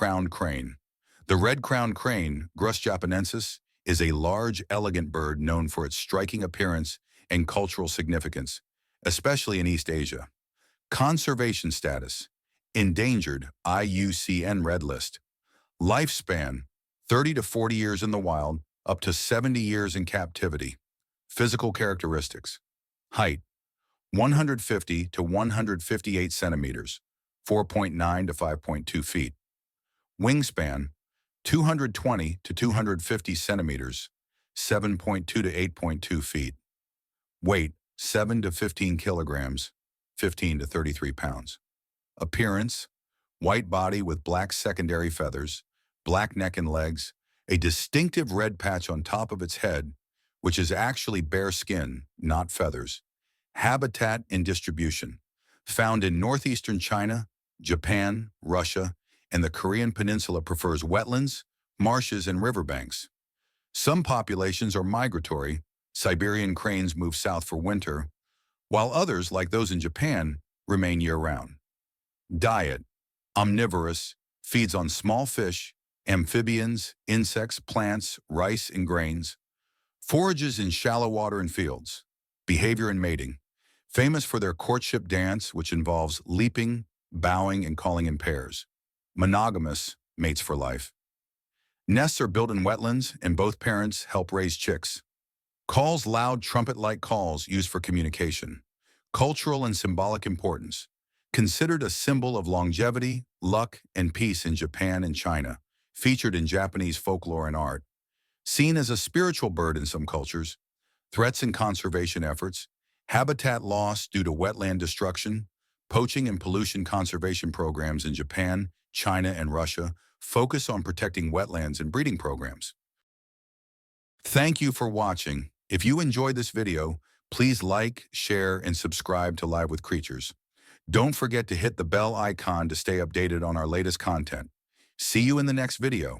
red-crowned crane. The red-crowned crane, Grus japonensis, is a large, elegant bird known for its striking appearance and cultural significance, especially in East Asia. Conservation status: endangered, IUCN Red List. Lifespan: 30 to 40 years in the wild, up to 70 years in captivity. Physical characteristics: height: 150 to 158 centimeters, 4.9 to 5.2 feet. Wingspan: 220 to 250 centimeters, 7.2 to 8.2 feet. Weight: 7 to 15 kilograms, 15 to 33 pounds. Appearance: white body with black secondary feathers, black neck and legs, a distinctive red patch on top of its head, which is actually bare skin, not feathers. Habitat and distribution: found in northeastern China, Japan, Russia, and the Korean Peninsula. Prefers wetlands, marshes, and riverbanks. Some populations are migratory. Siberian cranes move south for winter, while others, like those in Japan, remain year-round. Diet: omnivorous, feeds on small fish, amphibians, insects, plants, rice, and grains. Forages in shallow water and fields. Behavior and mating: famous for their courtship dance, which involves leaping, bowing, and calling in pairs. Monogamous, mates for life. Nests are built in wetlands, and both parents help raise chicks. Calls: loud, trumpet-like calls used for communication. Cultural and symbolic importance: considered a symbol of longevity, luck, and peace in Japan and China, featured in Japanese folklore and art. Seen as a spiritual bird in some cultures. Threats and conservation efforts: habitat loss due to wetland destruction, poaching and pollution. Conservation programs in Japan, China, and Russia focus on protecting wetlands and breeding programs. Thank you for watching. If you enjoyed this video, please like, share, and subscribe to Live with Creatures. Don't forget to hit the bell icon to stay updated on our latest content. See you in the next video.